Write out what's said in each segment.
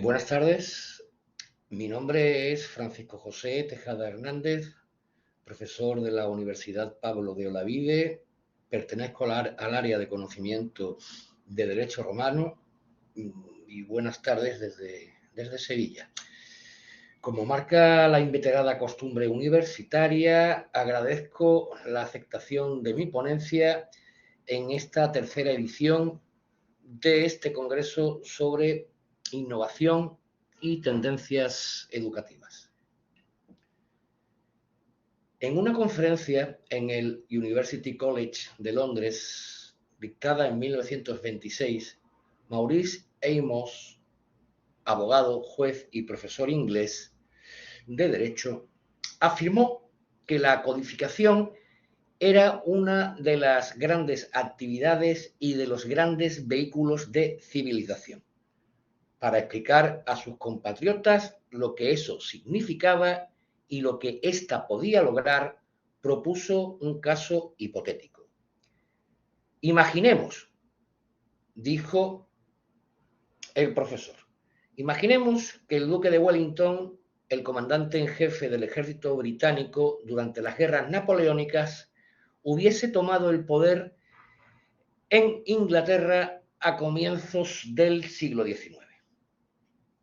Buenas tardes, mi nombre es Francisco José Tejada Hernández, profesor de la Universidad Pablo de Olavide, pertenezco al área de conocimiento de Derecho Romano y buenas tardes desde Sevilla. Como marca la inveterada costumbre universitaria, agradezco la aceptación de mi ponencia en esta tercera edición de este congreso sobre innovación y tendencias educativas. En una conferencia en el University College de Londres, dictada en 1926, Maurice Amos, abogado, juez y profesor inglés de Derecho, afirmó que la codificación era una de las grandes actividades y de los grandes vehículos de civilización. Para explicar a sus compatriotas lo que eso significaba y lo que ésta podía lograr, propuso un caso hipotético. Imaginemos, dijo el profesor, imaginemos que el duque de Wellington, el comandante en jefe del ejército británico durante las guerras napoleónicas, hubiese tomado el poder en Inglaterra a comienzos del siglo XIX.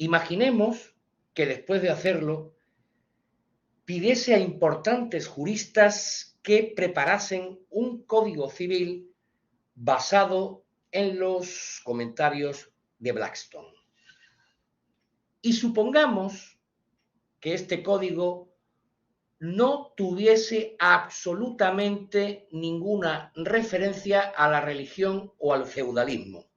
Imaginemos que después de hacerlo, pidiese a importantes juristas que preparasen un código civil basado en los comentarios de Blackstone. Y supongamos que este código no tuviese absolutamente ninguna referencia a la religión o al feudalismo.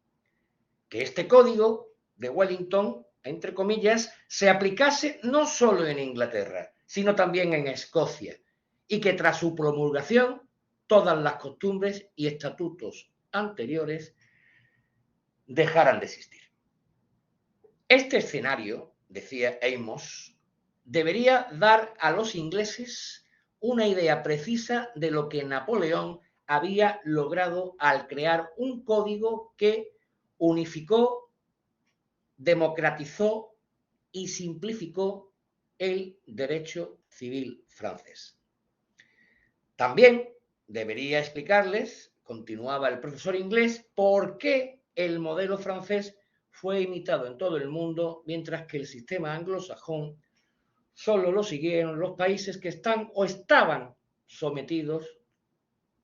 Que este código de Wellington, entre comillas, se aplicase no solo en Inglaterra, sino también en Escocia, y que tras su promulgación todas las costumbres y estatutos anteriores dejaran de existir. Este escenario, decía Amos, debería dar a los ingleses una idea precisa de lo que Napoleón había logrado al crear un código que unificó, democratizó y simplificó el derecho civil francés. También debería explicarles, continuaba el profesor inglés, por qué el modelo francés fue imitado en todo el mundo, mientras que el sistema anglosajón solo lo siguieron los países que están o estaban sometidos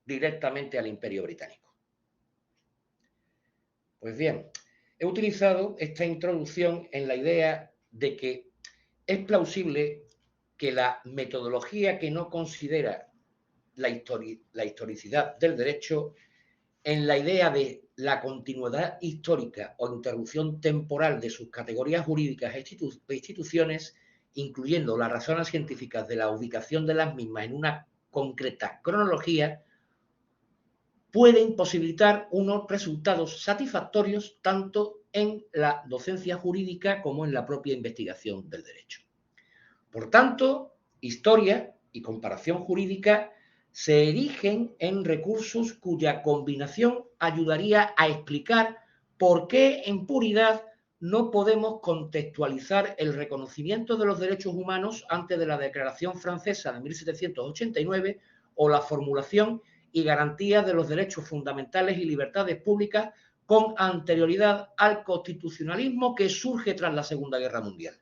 directamente al Imperio Británico. Pues bien, he utilizado esta introducción en la idea de que es plausible que la metodología que no considera la historicidad del derecho en la idea de la continuidad histórica o interrupción temporal de sus categorías jurídicas e instituciones, incluyendo las razones científicas de la ubicación de las mismas en una concreta cronología, puede imposibilitar unos resultados satisfactorios tanto en la docencia jurídica como en la propia investigación del derecho. Por tanto, historia y comparación jurídica se erigen en recursos cuya combinación ayudaría a explicar por qué en puridad no podemos contextualizar el reconocimiento de los derechos humanos antes de la Declaración Francesa de 1789 o la formulación y garantía de los derechos fundamentales y libertades públicas con anterioridad al constitucionalismo que surge tras la Segunda Guerra Mundial.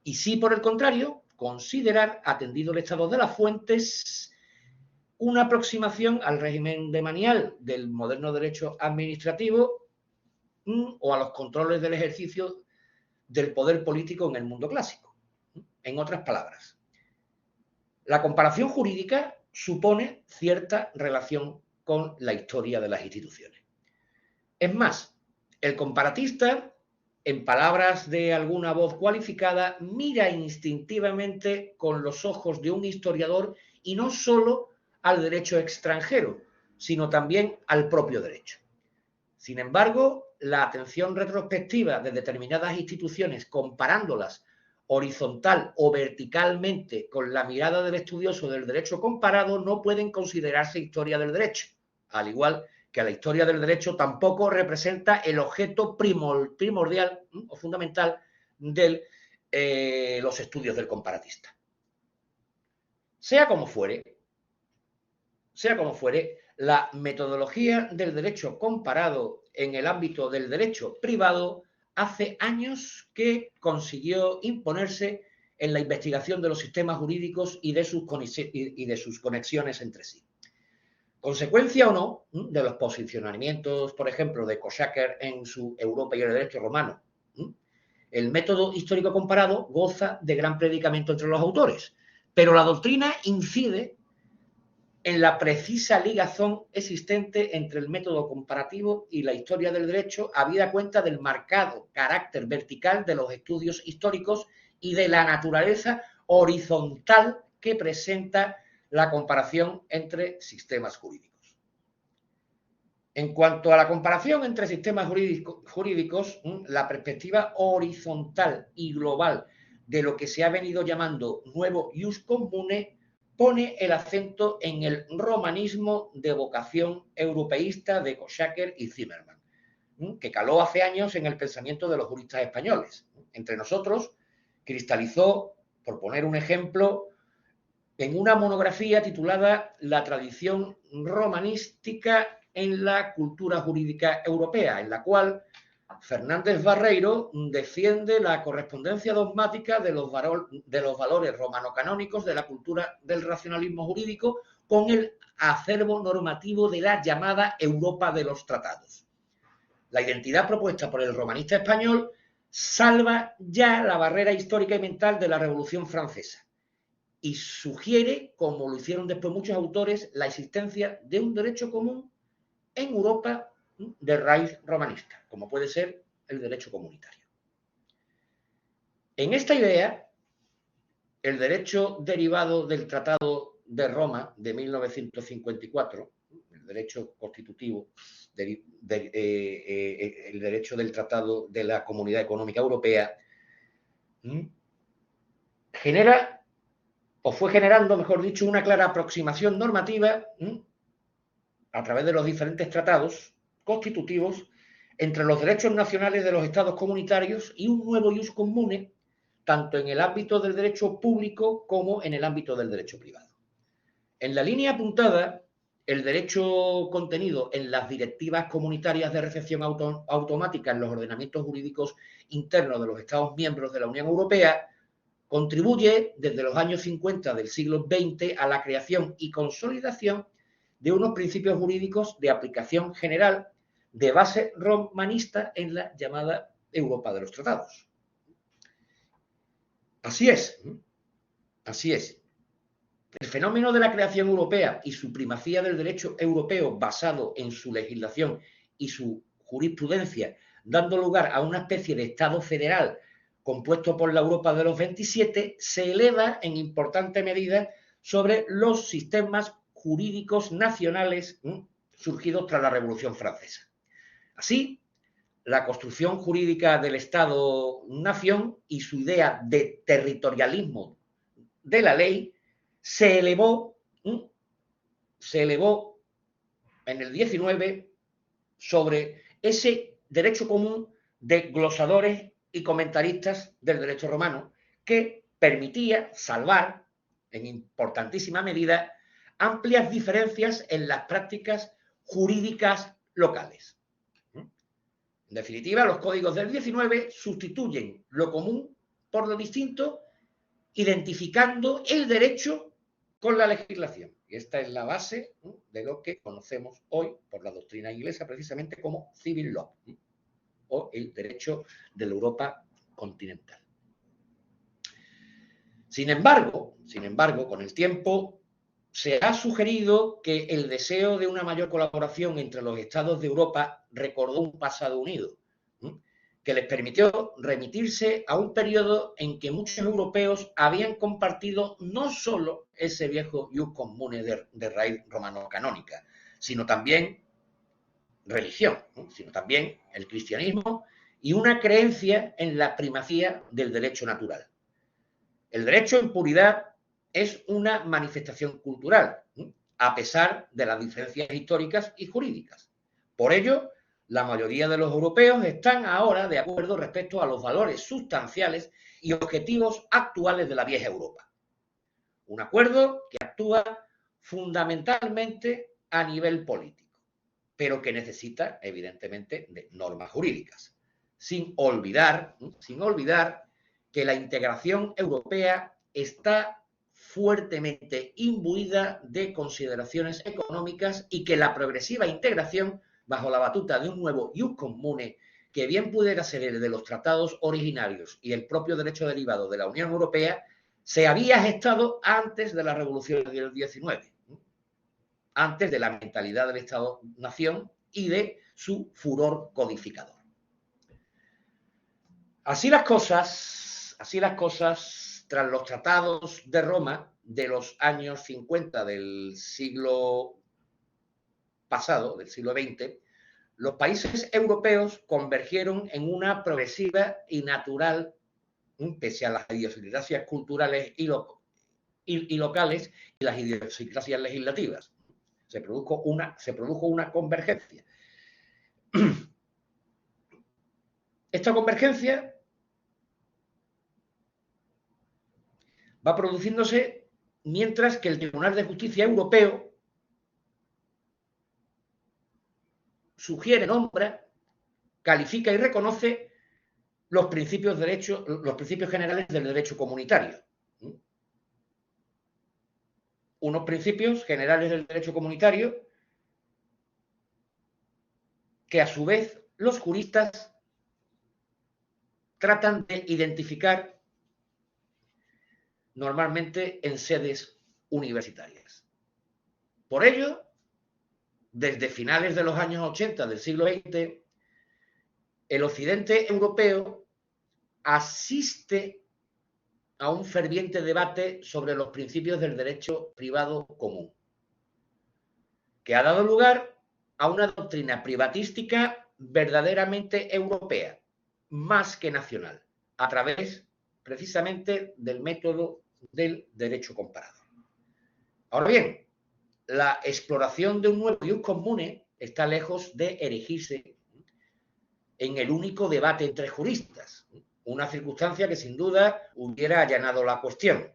Y sí, por el contrario, considerar, atendido el estado de las fuentes, una aproximación al régimen demanial del moderno derecho administrativo o a los controles del ejercicio del poder político en el mundo clásico. En otras palabras, la comparación jurídica supone cierta relación con la historia de las instituciones. Es más, el comparatista, en palabras de alguna voz cualificada, mira instintivamente con los ojos de un historiador y no solo al derecho extranjero, sino también al propio derecho. Sin embargo, la atención retrospectiva de determinadas instituciones, comparándolas horizontal o verticalmente con la mirada del estudioso del derecho comparado, no pueden considerarse historia del derecho, al igual que la historia del derecho tampoco representa el objeto primordial o fundamental de los estudios del comparatista. Sea como fuere, la metodología del derecho comparado en el ámbito del derecho privado hace años que consiguió imponerse en la investigación de los sistemas jurídicos y de sus conexiones entre sí. Consecuencia o no de los posicionamientos, por ejemplo, de Coxacker en su Europa y el derecho romano, el método histórico comparado goza de gran predicamento entre los autores, pero la doctrina incide en la precisa ligazón existente entre el método comparativo y la historia del derecho, habida cuenta del marcado carácter vertical de los estudios históricos y de la naturaleza horizontal que presenta la comparación entre sistemas jurídicos. En cuanto a la comparación entre sistemas jurídicos, la perspectiva horizontal y global de lo que se ha venido llamando nuevo ius comune pone el acento en el romanismo de vocación europeísta de Coxacker y Zimmermann, que caló hace años en el pensamiento de los juristas españoles. Entre nosotros, cristalizó, por poner un ejemplo, en una monografía titulada La tradición romanística en la cultura jurídica europea, en la cual Fernández Barreiro defiende la correspondencia dogmática de los valores romano-canónicos de la cultura del racionalismo jurídico con el acervo normativo de la llamada Europa de los Tratados. La identidad propuesta por el romanista español salva ya la barrera histórica y mental de la Revolución Francesa y sugiere, como lo hicieron después muchos autores, la existencia de un derecho común en Europa de raíz romanista, como puede ser el derecho comunitario. En esta idea, el derecho derivado del Tratado de Roma de 1954, el derecho constitutivo, el derecho del Tratado de la Comunidad Económica Europea, genera, o fue generando, mejor dicho, una clara aproximación normativa a través de los diferentes tratados constitutivos entre los derechos nacionales de los estados comunitarios y un nuevo ius comune, tanto en el ámbito del derecho público como en el ámbito del derecho privado. En la línea apuntada, el derecho contenido en las directivas comunitarias de recepción automática en los ordenamientos jurídicos internos de los Estados miembros de la Unión Europea contribuye desde los años 50 del siglo XX a la creación y consolidación de unos principios jurídicos de aplicación general de base romanista en la llamada Europa de los Tratados. Así es. El fenómeno de la creación europea y su primacía del derecho europeo basado en su legislación y su jurisprudencia, dando lugar a una especie de Estado federal compuesto por la Europa de los 27, se eleva en importante medida sobre los sistemas jurídicos nacionales surgidos tras la Revolución Francesa. Así, la construcción jurídica del Estado-nación y su idea de territorialismo de la ley se elevó en el 19 sobre ese derecho común de glosadores y comentaristas del derecho romano que permitía salvar, en importantísima medida, amplias diferencias en las prácticas jurídicas locales. En definitiva, los códigos del 19 sustituyen lo común por lo distinto, identificando el derecho con la legislación. Y esta es la base de lo que conocemos hoy por la doctrina inglesa precisamente como civil law o el derecho de la Europa continental. Sin embargo, con el tiempo se ha sugerido que el deseo de una mayor colaboración entre los estados de Europa recordó un pasado unido, que les permitió remitirse a un periodo en que muchos europeos habían compartido no solo ese viejo ius comune de raíz romano-canónica, sino también religión, sino también el cristianismo y una creencia en la primacía del derecho natural. El derecho en puridad es una manifestación cultural, a pesar de las diferencias históricas y jurídicas. Por ello, La mayoría de los europeos están ahora de acuerdo respecto a los valores sustanciales y objetivos actuales de la vieja Europa. Un acuerdo que actúa fundamentalmente a nivel político, pero que necesita, evidentemente, de normas jurídicas, sin olvidar que la integración europea está fuertemente imbuida de consideraciones económicas y que la progresiva integración, bajo la batuta de un nuevo ius comune, que bien pudiera ser el de los tratados originarios y el propio derecho derivado de la Unión Europea, se había gestado antes de la Revolución del 19, antes de la mentalidad del Estado-nación y de su furor codificador. Así las cosas, tras los tratados de Roma de los años 50 del siglo pasado, del siglo XX, los países europeos convergieron en una progresiva y natural, pese a las idiosincrasias culturales y locales y las idiosincrasias legislativas. Se produjo una convergencia. Esta convergencia va produciéndose mientras que el Tribunal de Justicia Europeo sugiere, nombra, califica y reconoce los principios generales del derecho comunitario. Unos principios generales del derecho comunitario que a su vez los juristas tratan de identificar normalmente en sedes universitarias. Por ello, desde finales de los años 80 del siglo XX, el occidente europeo asiste a un ferviente debate sobre los principios del derecho privado común, que ha dado lugar a una doctrina privatística verdaderamente europea, más que nacional, a través precisamente del método del derecho comparado. Ahora bien, la exploración de un nuevo ius comune está lejos de erigirse en el único debate entre juristas, una circunstancia que sin duda hubiera allanado la cuestión,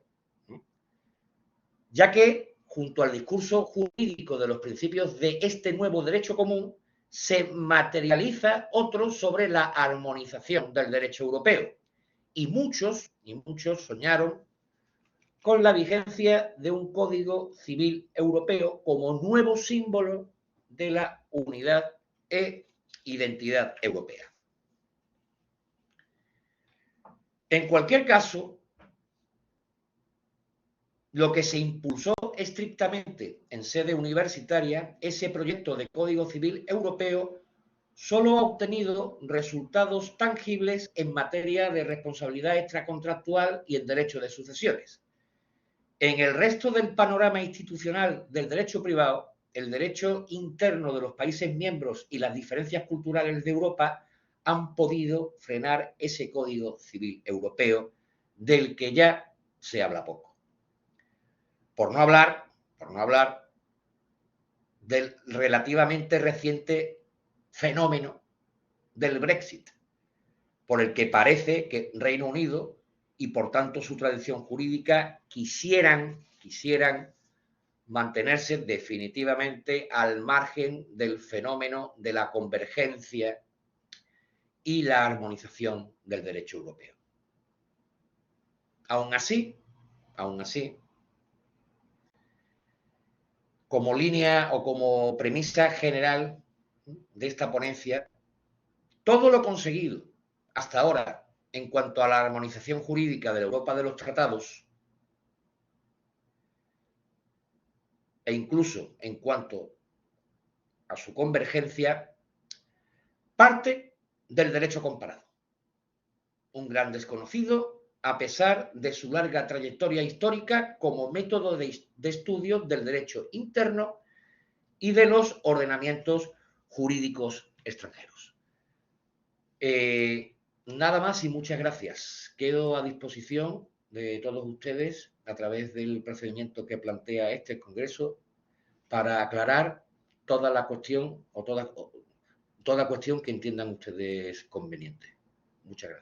ya que junto al discurso jurídico de los principios de este nuevo derecho común se materializa otro sobre la armonización del derecho europeo, y muchos soñaron con la vigencia de un Código Civil Europeo como nuevo símbolo de la unidad e identidad europea. En cualquier caso, lo que se impulsó estrictamente en sede universitaria, ese proyecto de Código Civil Europeo, solo ha obtenido resultados tangibles en materia de responsabilidad extracontractual y en derecho de sucesiones. En el resto del panorama institucional del derecho privado, el derecho interno de los países miembros y las diferencias culturales de Europa han podido frenar ese Código Civil Europeo del que ya se habla poco. Por no hablar del relativamente reciente fenómeno del Brexit, por el que parece que Reino Unido y por tanto su tradición jurídica quisieran mantenerse definitivamente al margen del fenómeno de la convergencia y la armonización del derecho europeo. Aún así, como línea o como premisa general de esta ponencia, todo lo conseguido hasta ahora en cuanto a la armonización jurídica de la Europa de los tratados e incluso en cuanto a su convergencia, parte del derecho comparado. Un gran desconocido a pesar de su larga trayectoria histórica como método de estudio del derecho interno y de los ordenamientos jurídicos extranjeros. Nada más y muchas gracias. Quedo a disposición de todos ustedes a través del procedimiento que plantea este Congreso para aclarar toda la cuestión o toda cuestión que entiendan ustedes conveniente. Muchas gracias.